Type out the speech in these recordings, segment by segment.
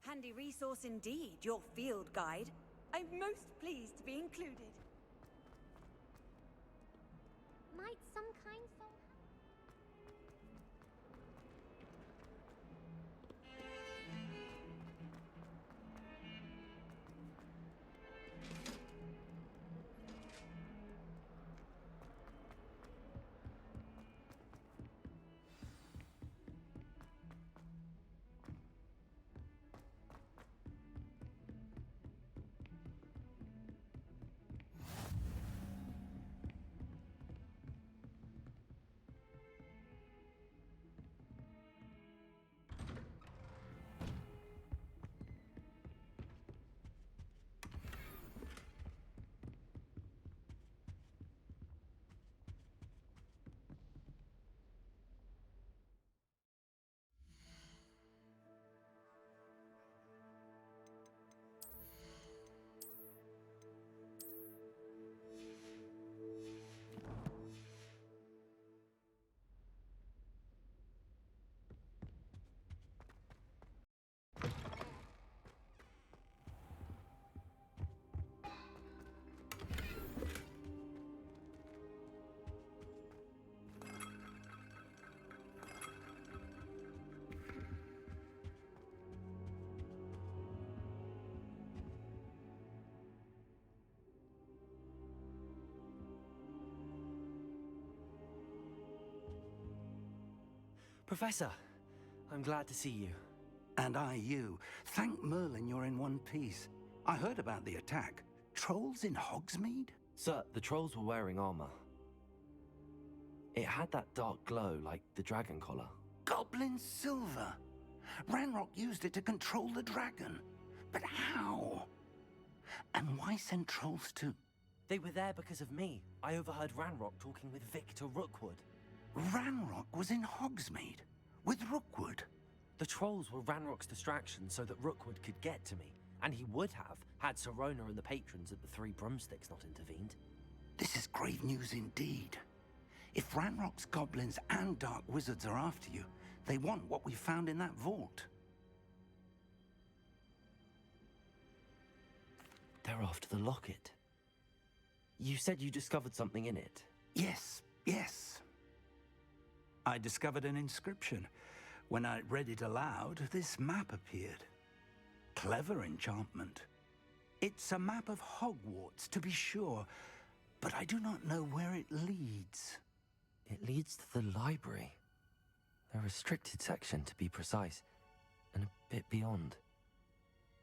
Handy resource indeed, your field guide. I'm most pleased to be included. Might some kind soul Professor, I'm glad to see you. And I you. Thank Merlin you're in one piece. I heard about the attack. Trolls in Hogsmeade? Sir, the trolls were wearing armor. It had that dark glow like the dragon collar. Goblin silver! Ranrock used it to control the dragon. But how? And why send trolls to... They were there because of me. I overheard Ranrock talking with Victor Rookwood. Ranrock was in Hogsmeade? With Rookwood? The trolls were Ranrock's distraction so that Rookwood could get to me. And he would have, had Sirona and the patrons at the Three Broomsticks not intervened. This is grave news indeed. If Ranrock's goblins and dark wizards are after you, they want what we found in that vault. They're after the locket. You said you discovered something in it. Yes. I discovered an inscription. When I read it aloud, this map appeared. Clever enchantment. It's a map of Hogwarts, to be sure, but I do not know where it leads. It leads to the library. A restricted section, to be precise, and a bit beyond.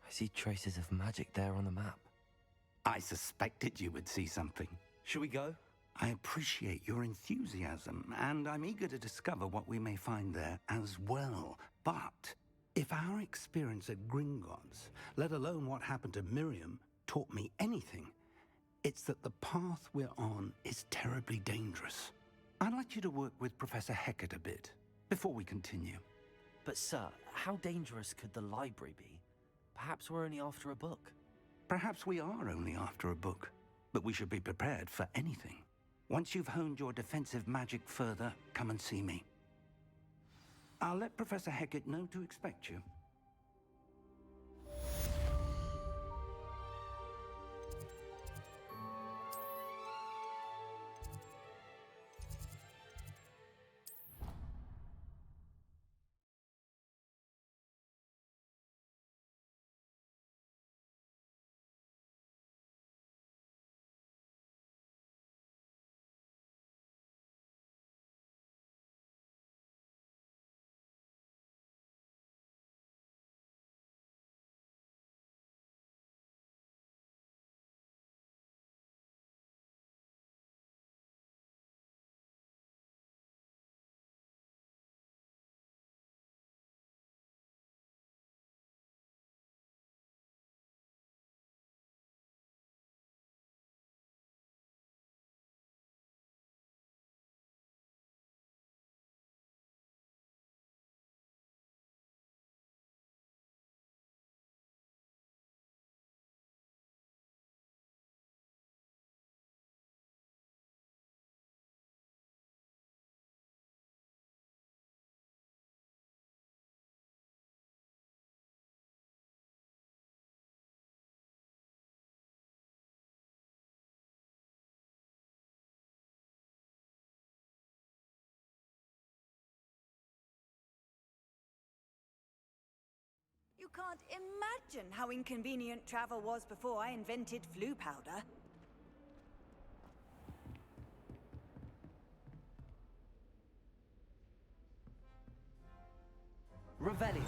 I see traces of magic there on the map. I suspected you would see something. Shall we go? I appreciate your enthusiasm, and I'm eager to discover what we may find there as well. But if our experience at Gringotts, let alone what happened to Miriam, taught me anything, it's that the path we're on is terribly dangerous. I'd like you to work with Professor Hecat a bit, before we continue. But sir, how dangerous could the library be? Perhaps we're only after a book. Perhaps we are only after a book, but we should be prepared for anything. Once you've honed your defensive magic further, come and see me. I'll let Professor Hecat know to expect you. You can't imagine how inconvenient travel was before I invented flu powder. Revelio.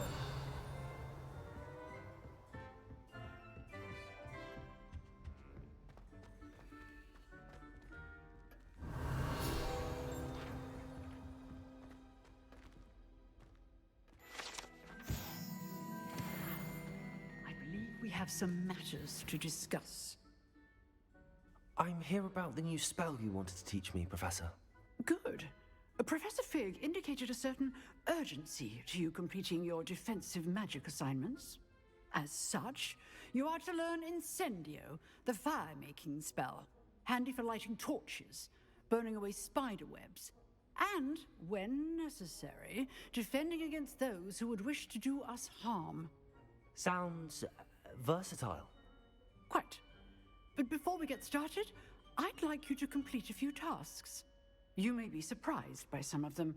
We have some matters to discuss. I'm here about the new spell you wanted to teach me, Professor. Good. Professor Fig indicated a certain urgency to you completing your defensive magic assignments. As such, you are to learn Incendio, the fire-making spell, handy for lighting torches, burning away spider webs, and, when necessary, defending against those who would wish to do us harm. Sounds versatile. Quite. But before we get started, I'd like you to complete a few tasks. You may be surprised by some of them.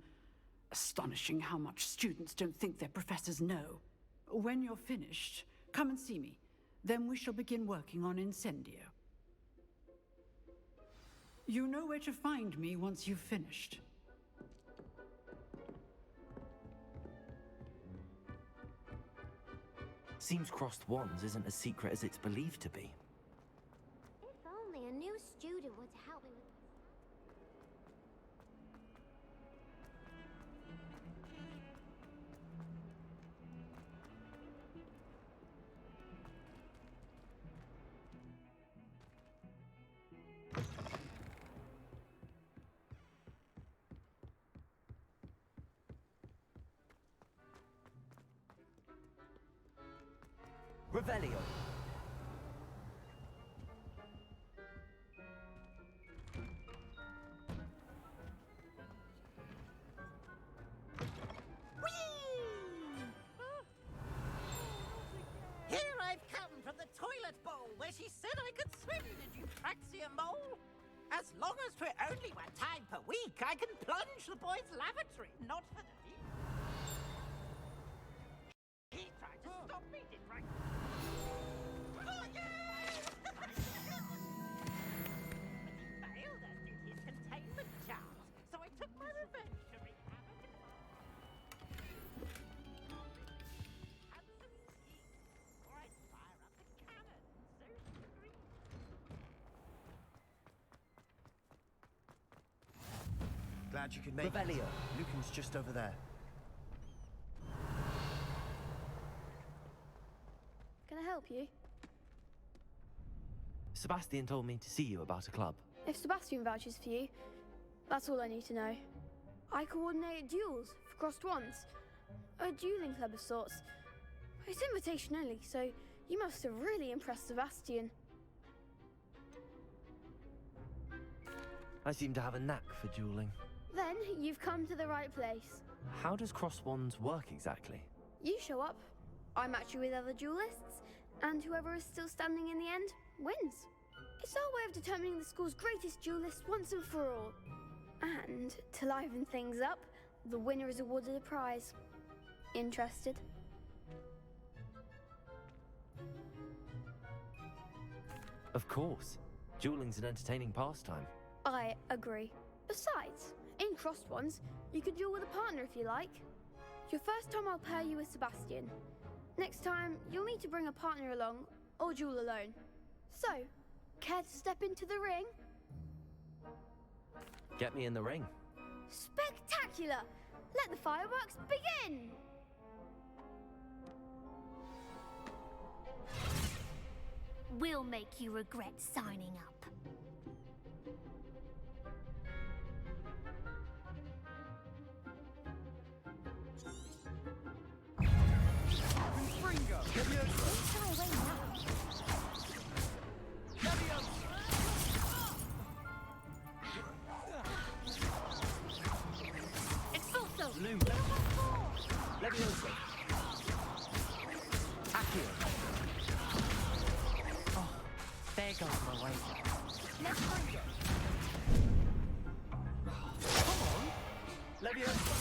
Astonishing how much students don't think their professors know. When you're finished, come and see me. Then we shall begin working on Incendio. You know where to find me once you've finished. Seems crossed wands isn't as secret as it's believed to be. If only a new student were to help me with Revelio. Here I've come from the toilet bowl where she said I could swim, did you Praxia mole? As long as for only 1 time per week, I can plunge the boys' lavatory, not for the deep. He tried to stop me, did right? Oh, yeah! But he failed, as did his containment charms, so I took my revenge to wreak havoc and handsome heat, or I'd fire up the cannon, so scream. Glad you could make Revelio. it. Lucan's just over there. Can I help you? Sebastian told me to see you about a club. If Sebastian vouches for you, that's all I need to know. I coordinate duels for crossed wands. A dueling club of sorts. It's invitation only, so you must have really impressed Sebastian. I seem to have a knack for dueling. Then you've come to the right place. How does cross wands work exactly? You show up, I match you with other duelists, and whoever is still standing in the end wins. It's our way of determining the school's greatest duelist once and for all. And to liven things up, the winner is awarded a prize. Interested? Of course. Dueling's an entertaining pastime. I agree. Besides, in crossed ones, you could duel with a partner if you like. Your first time I'll pair you with Sebastian. Next time, you'll need to bring a partner along, or duel alone. So, care to step into the ring? Get me in the ring. Spectacular! Let the fireworks begin! We'll make you regret signing up. Leviosa. Accio. Oh, there goes my way. Let's find it. Come on. Leviosa.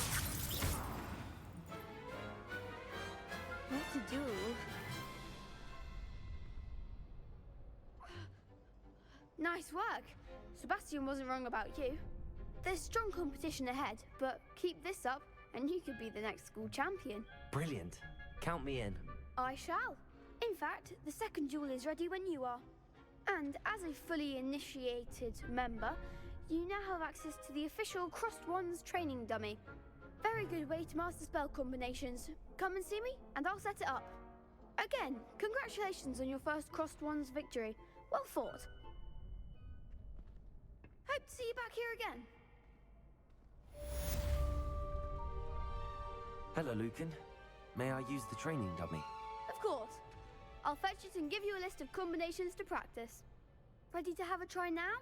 Not to duel, Nice work. Sebastian wasn't wrong about you. There's strong competition ahead, but keep this up and you could be the next school champion. Brilliant. Count me in. I shall. In fact, the second duel is ready when you are. And as a fully initiated member, you now have access to the official Crossed Wands training dummy. Very good way to master spell combinations. Come and see me, and I'll set it up. Again, congratulations on your first Crossed Wands victory. Well fought. Hope to see you back here again. Hello, Lucan. May I use the training dummy? Of course. I'll fetch it and give you a list of combinations to practice. Ready to have a try now?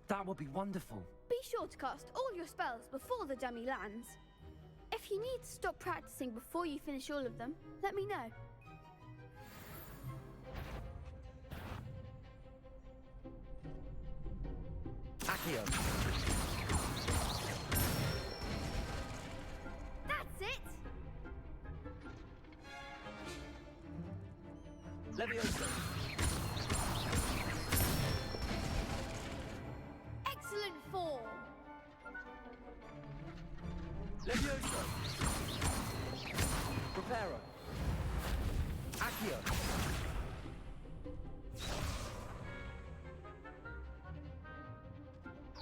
That would be wonderful. Be sure to cast all your spells before the dummy lands. If you need to stop practicing before you finish all of them, let me know. Accio. That's it! Leviosa. Excellent form! Leviosa. Preparo. Accio.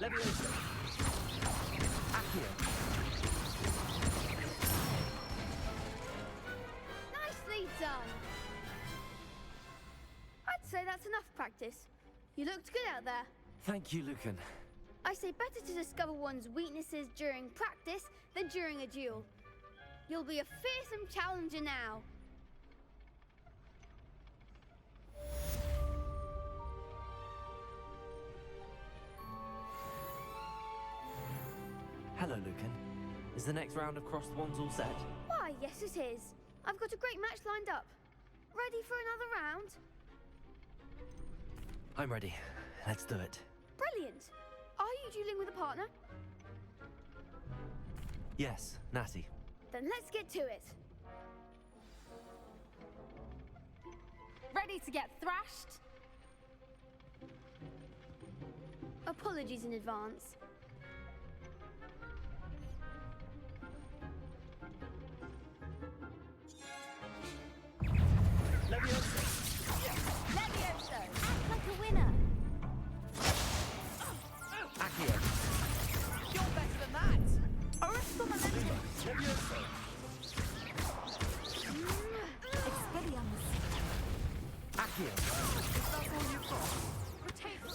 Leviosa. Accio. Nicely done! I'd say that's enough practice. You looked good out there. Thank you, Lucan. I say better to discover one's weaknesses during practice than during a duel. You'll be a fearsome challenger now. Hello, Lucan. Is the next round of Crossed Wands all set? Why, yes it is. I've got a great match lined up. Ready for another round? I'm ready. Let's do it. Brilliant. Are you dueling with a partner? Yes, Natty. Then let's get to it. Ready to get thrashed? Apologies in advance. Leviosa. Levioso, act like a winner. Accio. You're better than that! Arrest momentum! Leviosa. Expelliarmus. Accio. Is that all you've got? Potato!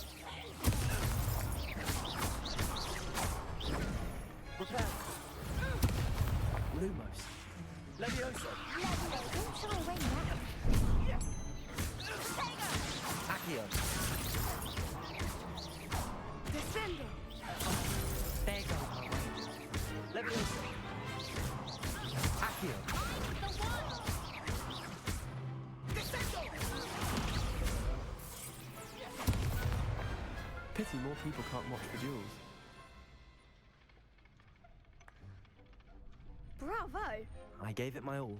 Prepare. Lumos. Leviosa. Levio, don't shy away now. Accio. Descending. There goes. Leviosa. Accio. Pity more people can't watch the duels. Bravo. I gave it my all.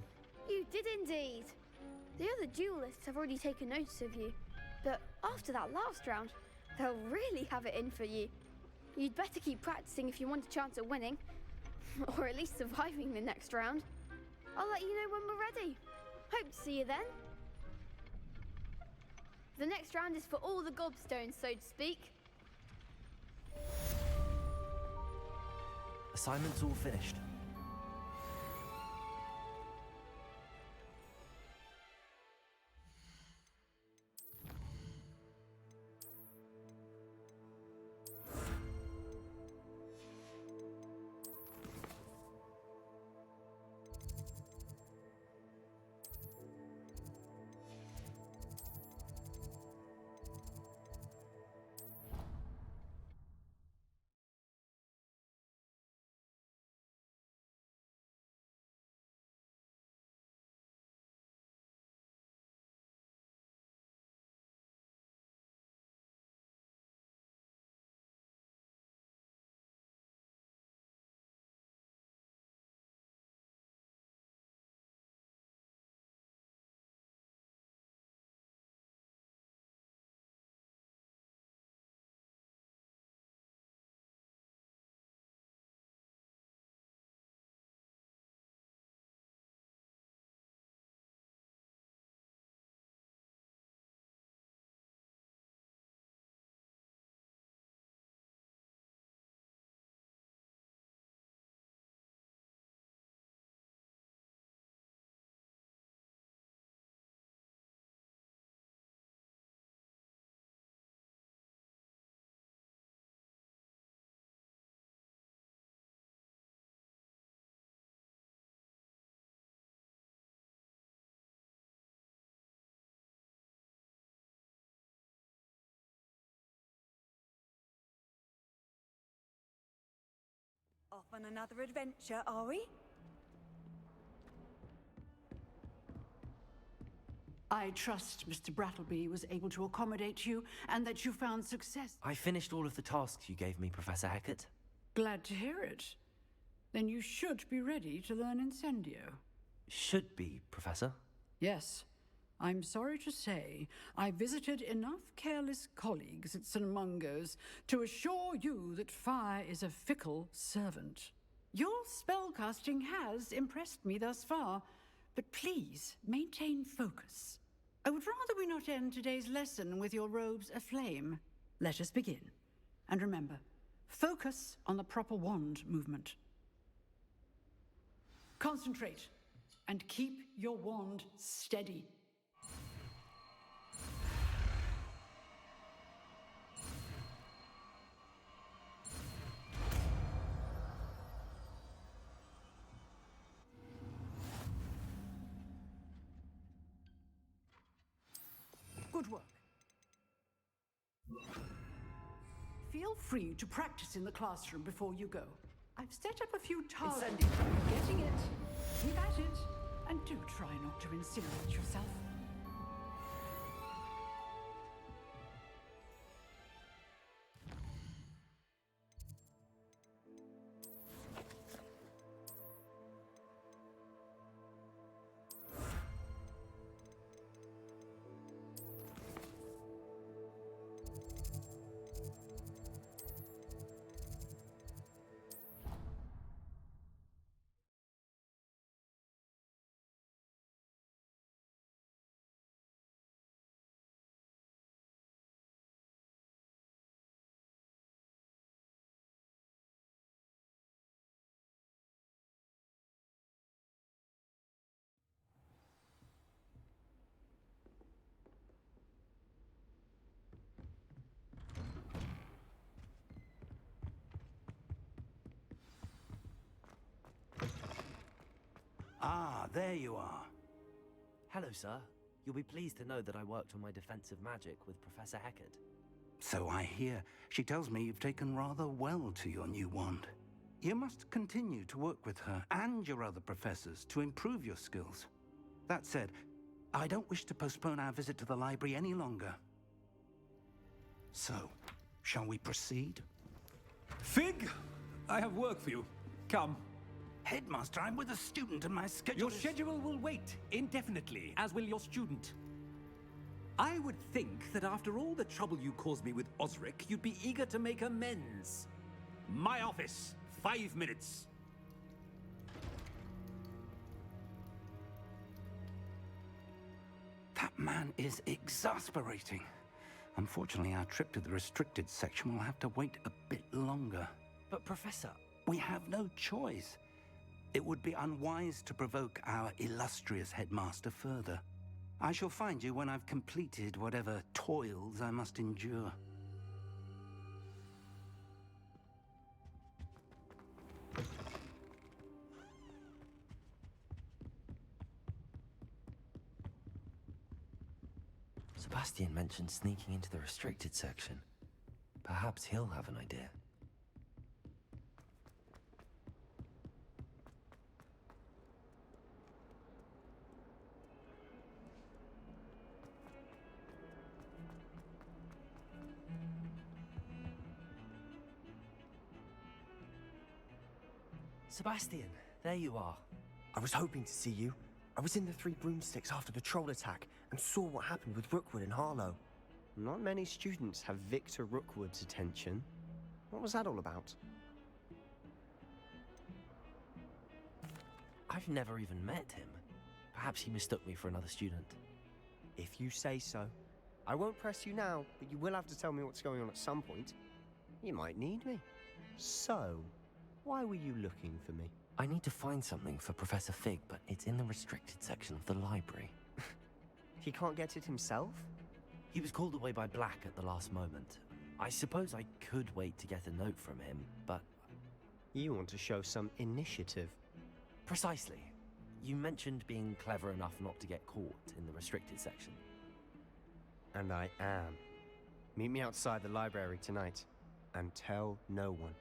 You did indeed. The other duelists have already taken notice of you. But after that last round, they'll really have it in for you. You'd better keep practicing if you want a chance at winning. Or at least surviving the next round. I'll let you know when we're ready. Hope to see you then. The next round is for all the gobstones, so to speak. Assignment's all finished. on another adventure, are we? I trust Mr. Brattleby was able to accommodate you and that you found success. I finished all of the tasks you gave me, Professor Hecat. Glad to hear it. Then you should be ready to learn Incendio. Should be, Professor. Yes. I'm sorry to say, I visited enough careless colleagues at St. Mungo's to assure you that fire is a fickle servant. Your spellcasting has impressed me thus far, but please maintain focus. I would rather we not end today's lesson with your robes aflame. Let us begin. And remember, focus on the proper wand movement. Concentrate, and keep your wand steady. Good work. Feel free to practice in the classroom before you go. I've set up a few targets. You're getting it. Keep at it. And do try not to incinerate yourself. Ah, there you are. Hello, sir. You'll be pleased to know that I worked on my defensive magic with Professor Hecat. So I hear. She tells me you've taken rather well to your new wand. You must continue to work with her and your other professors to improve your skills. That said, I don't wish to postpone our visit to the library any longer. So, shall we proceed? Fig, I have work for you. Come. Headmaster, I'm with a student and my schedule Your schedule will wait indefinitely, as will your student. I would think that after all the trouble you caused me with Osric, you'd be eager to make amends. My office, 5 minutes. That man is exasperating. Unfortunately, our trip to the restricted section will have to wait a bit longer. But, Professor... We have no choice. It would be unwise to provoke our illustrious headmaster further. I shall find you when I've completed whatever toils I must endure. Sebastian mentioned sneaking into the restricted section. Perhaps he'll have an idea. Sebastian, there you are. I was hoping to see you. I was in the Three Broomsticks after the troll attack and saw what happened with Rookwood and Harlow. Not many students have Victor Rookwood's attention. What was that all about? I've never even met him. Perhaps he mistook me for another student. If you say so. I won't press you now, but you will have to tell me what's going on at some point. You might need me. So, why were you looking for me? I need to find something for Professor Fig, but it's in the restricted section of the library. He can't get it himself? He was called away by Black at the last moment. I suppose I could wait to get a note from him, but... You want to show some initiative. Precisely. You mentioned being clever enough not to get caught in the restricted section. And I am. Meet me outside the library tonight, and tell no one.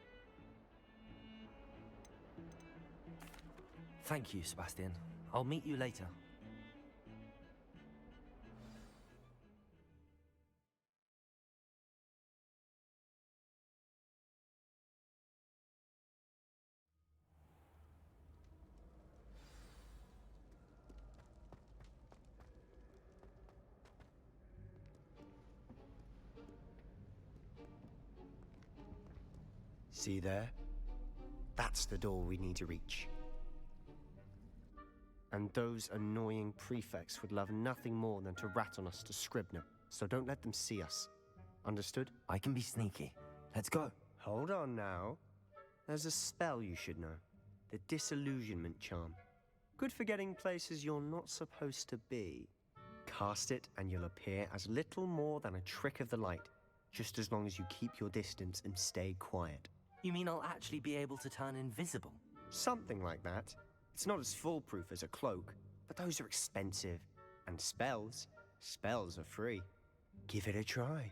Thank you, Sebastian. I'll meet you later. See there? That's the door we need to reach. And those annoying prefects would love nothing more than to rat on us to Scribner, so don't let them see us. Understood? I can be sneaky. Let's go. Hold on now. There's a spell you should know. The Disillusionment Charm. Good for getting places you're not supposed to be. Cast it and you'll appear as little more than a trick of the light, just as long as you keep your distance and stay quiet. You mean I'll actually be able to turn invisible? Something like that. It's not as foolproof as a cloak, but those are expensive. And spells are free. Give it a try.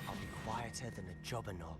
I'll be quieter than a jobberknoll.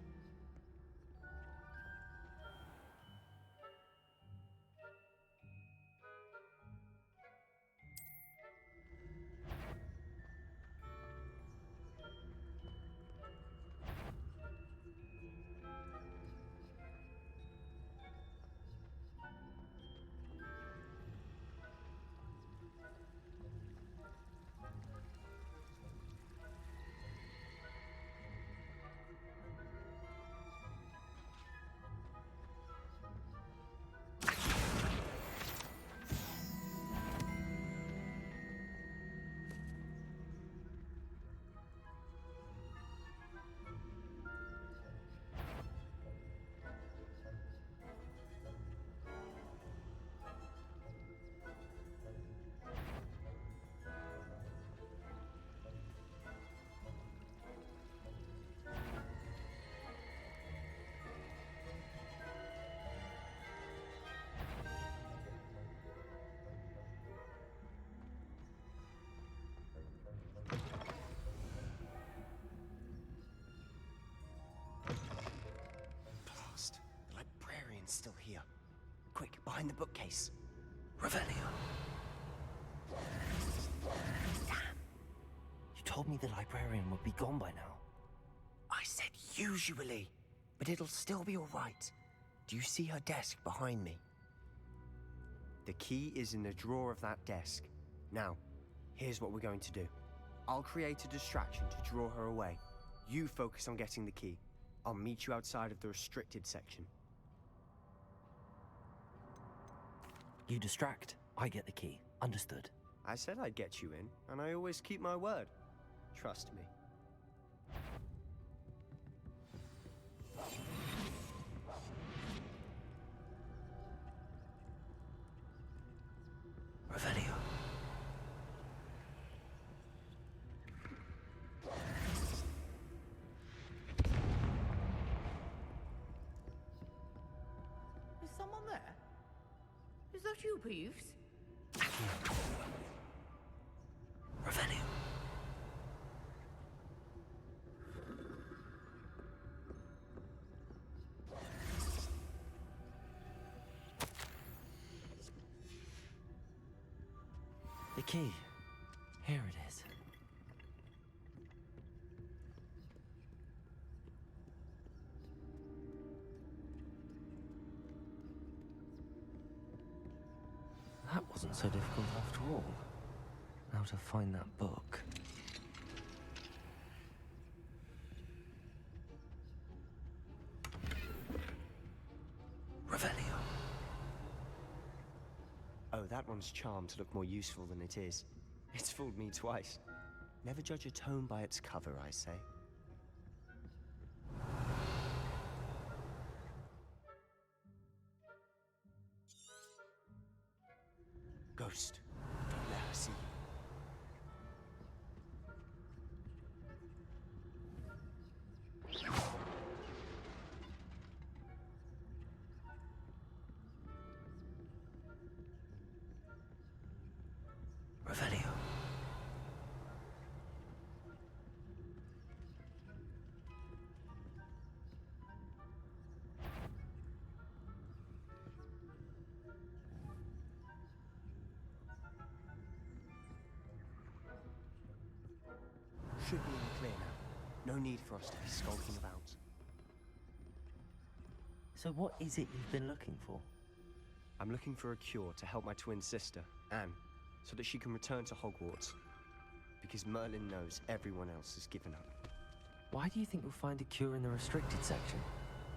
The librarian's still here. Quick, behind the bookcase. Revelio. Damn. You told me the librarian would be gone by now. I said usually, but it'll still be all right. Do you see her desk behind me? The key is in the drawer of that desk. Now, here's what we're going to do. I'll create a distraction to draw her away. You focus on getting the key. I'll meet you outside of the restricted section. You distract, I get the key. Understood. I said I'd get you in, and I always keep my word. Trust me. Revelio. Is someone there? Is that you, Peeves? Revelio. The key. Here it is. That wasn't so difficult after all. Now to find that book. Revelio. Oh, that one's charmed to look more useful than it is. It's fooled me twice. Never judge a tome by its cover, I say. Ghost, don't let her see you. Revelio. Should be in the clear now. No need for us to be skulking about. So what is it you've been looking for? I'm looking for a cure to help my twin sister, Anne, so that she can return to Hogwarts. Because Merlin knows everyone else has given up. Why do you think you'll find a cure in the restricted section?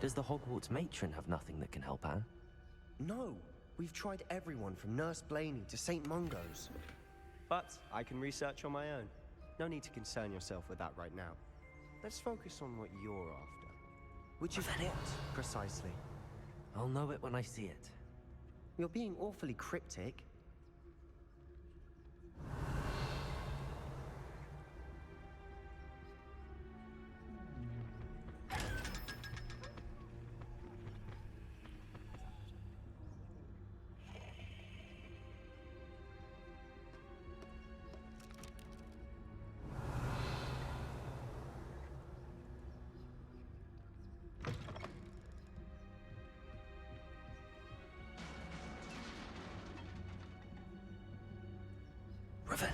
Does the Hogwarts matron have nothing that can help Anne? No! We've tried everyone from Nurse Blaney to St. Mungo's. But I can research on my own. No need to concern yourself with that right now. Let's focus on what you're after. Which is what, precisely? I'll know it when I see it. You're being awfully cryptic. Revelio.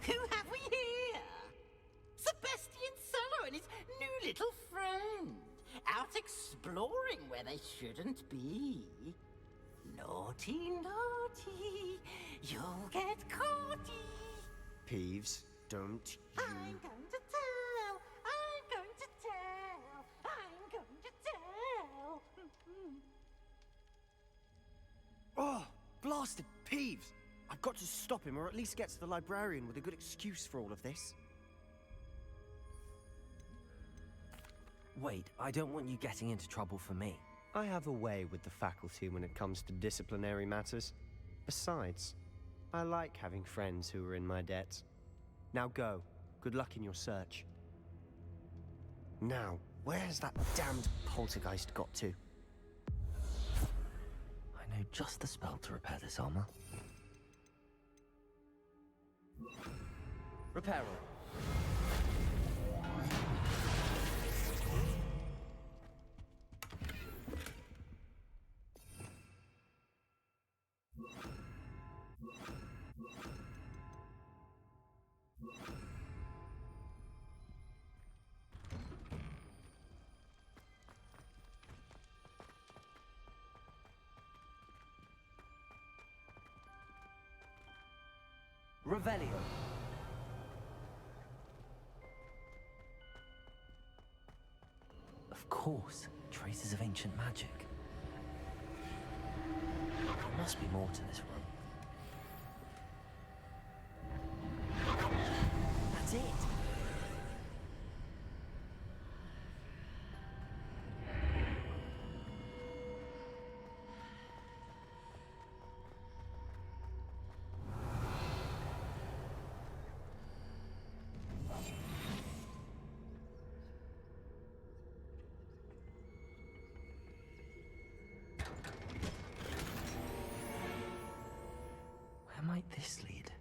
Who have we here? Sebastian Cello and his new little friend. Out exploring where they shouldn't be. Naughty, naughty. You'll get caughty. Peeves, don't you... I'm going to tell. I'm going to tell. I'm going to tell. Oh, blasted Peeves! I've got to stop him, or at least get to the librarian with a good excuse for all of this. Wait, I don't want you getting into trouble for me. I have a way with the faculty when it comes to disciplinary matters. Besides, I like having friends who are in my debt. Now go. Good luck in your search. Now, where has that damned poltergeist got to? I know just the spell to repair this armor. Reparo. Revelio. Of course, traces of ancient magic. There must be more to this room. That's it. Where might this lead?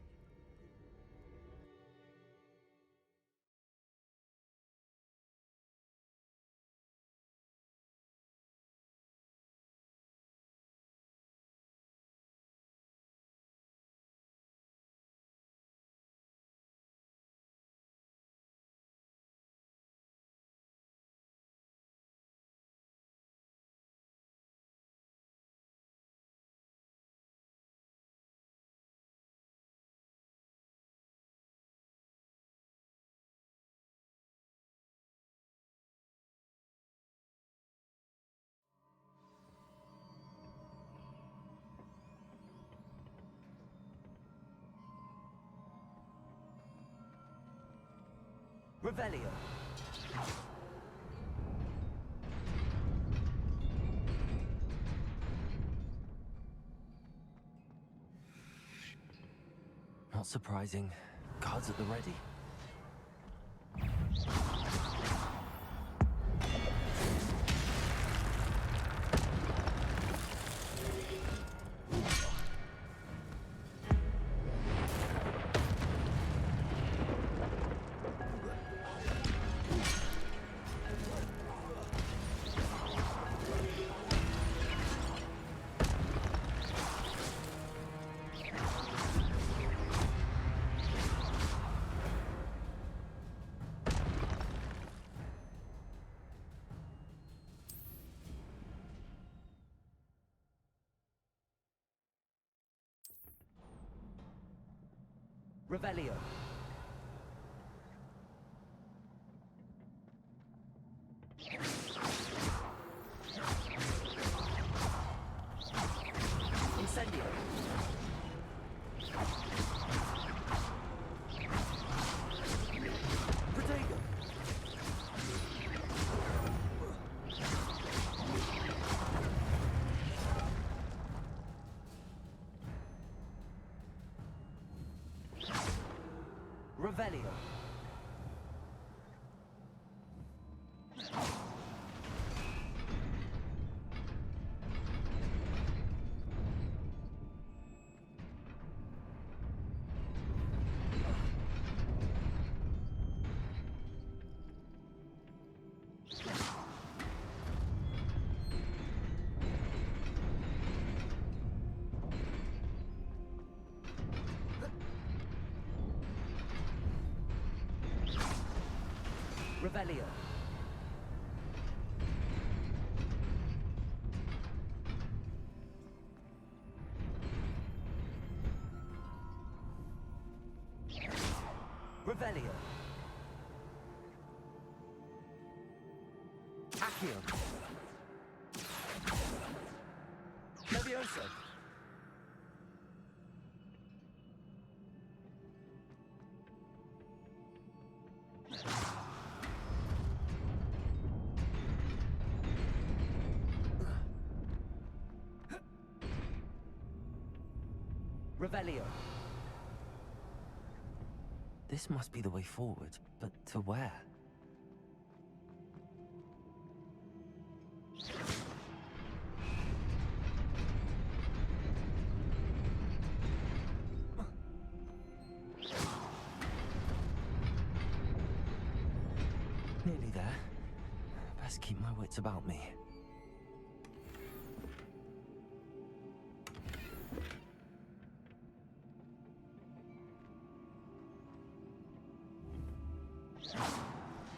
Revelio. Not surprising. Guards at the ready. Revelio. Incendio. Protego. Revelio. Revelio. Revelio. Accio. Levioso. Revelio. This must be the way forward, but to where? Nearly there. Best keep my wits about me.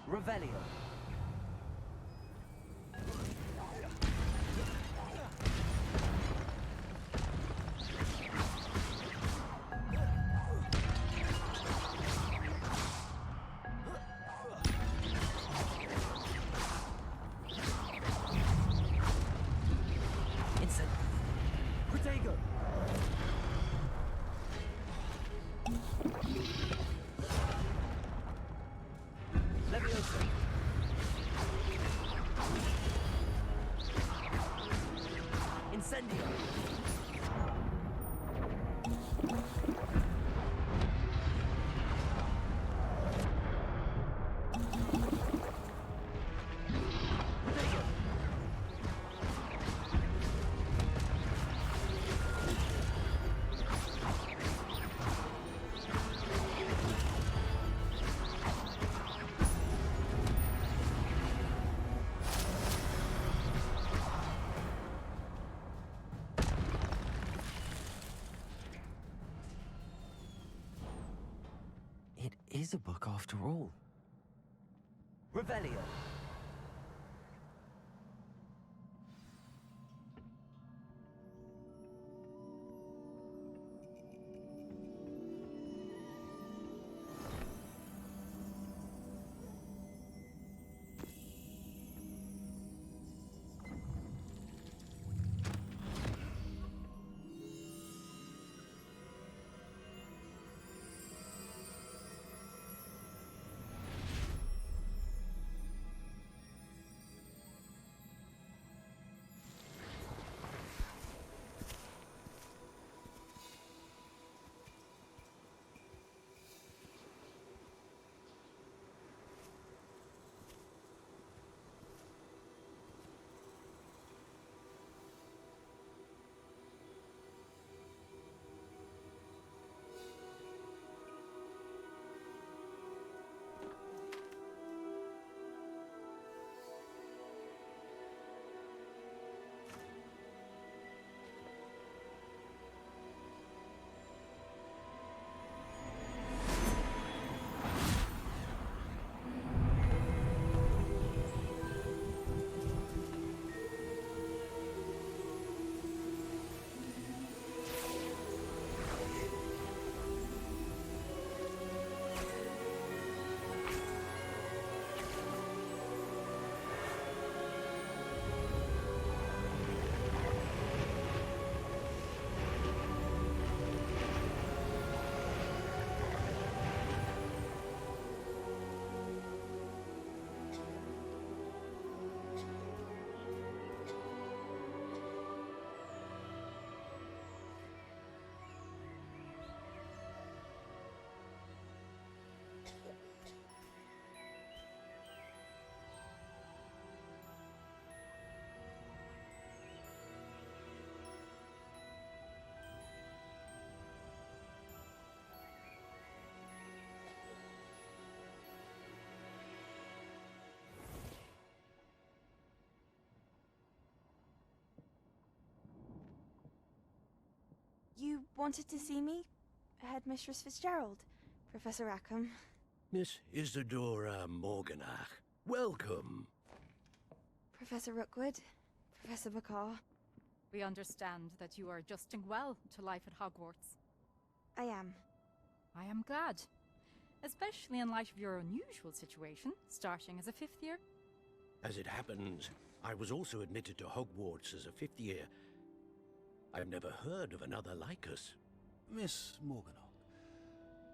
Revelio. Protego. Levioso. Incendio. Protego. It is a book after all. Revelio. wanted to see me? Headmistress Fitzgerald, Professor Rackham. Miss Isadora Morganach, welcome. Professor Rookwood, Professor Bakar. We understand that you are adjusting well to life at Hogwarts. I am. I am glad. Especially in light of your unusual situation, starting as a 5th year. As it happens, I was also admitted to Hogwarts as a 5th year. I've never heard of another like us. Miss Morganach,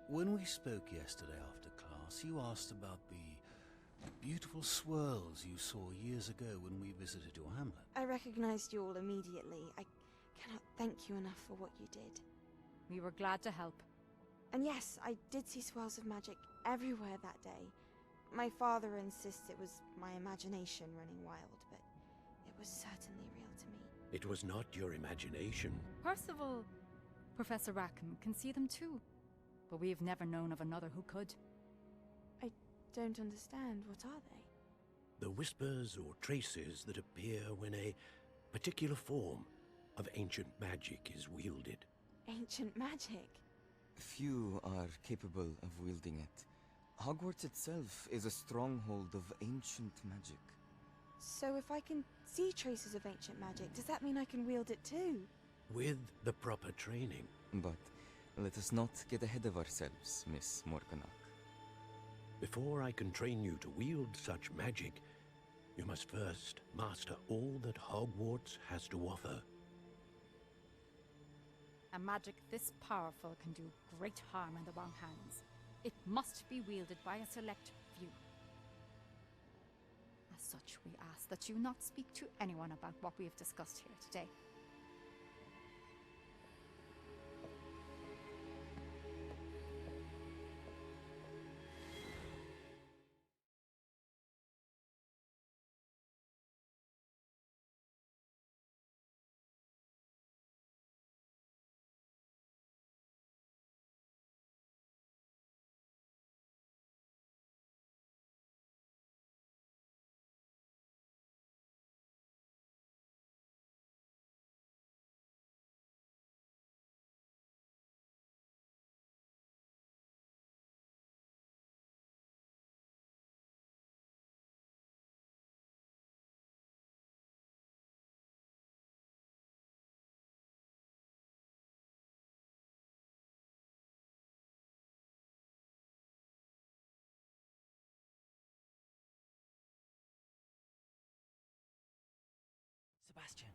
when we spoke yesterday after class, you asked about the beautiful swirls you saw years ago when we visited your hamlet. I recognized you all immediately. I cannot thank you enough for what you did. We were glad to help. And yes, I did see swirls of magic everywhere that day. My father insists it was my imagination running wild, but it was certainly real to me. It was not your imagination. Percival, Professor Rackham can see them too. But we have never known of another who could. I don't understand. What are they? The whispers or traces that appear when a particular form of ancient magic is wielded. Ancient magic? Few are capable of wielding it. Hogwarts itself is a stronghold of ancient magic. So if I can see traces of ancient magic, does that mean I can wield it too? With the proper training. But let us not get ahead of ourselves, Miss Morganach. Before I can train you to wield such magic, you must first master all that Hogwarts has to offer. A magic this powerful can do great harm in the wrong hands. It must be wielded by a select few. As such, we ask that you not speak to anyone about what we have discussed here today. Sebastian.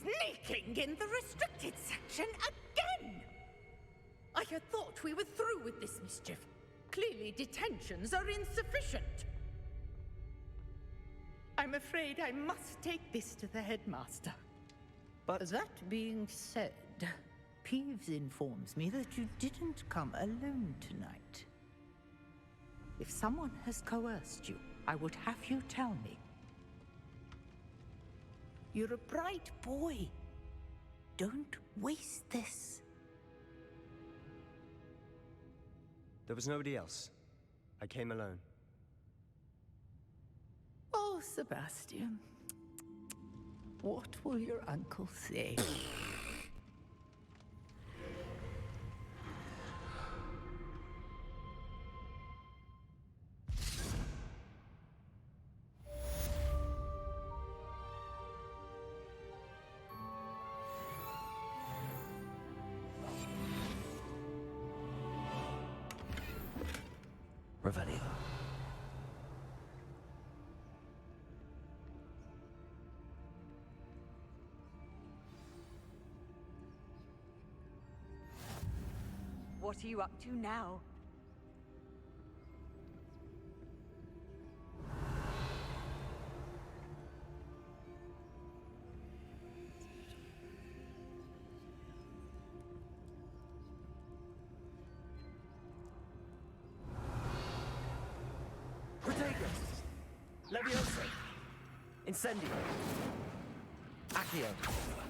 Sneaking in the restricted section again! I had thought we were through with this mischief. Clearly detentions are insufficient. I'm afraid I must take this to the headmaster. But that being said, Peeves informs me that you didn't come alone tonight. If someone has coerced you, I would have you tell me. You're a bright boy. Don't waste this. there was nobody else. I came alone. Oh, Sebastian. What will your uncle say? Revelio. What are you up to now? Leviosa! Incendio! Accio!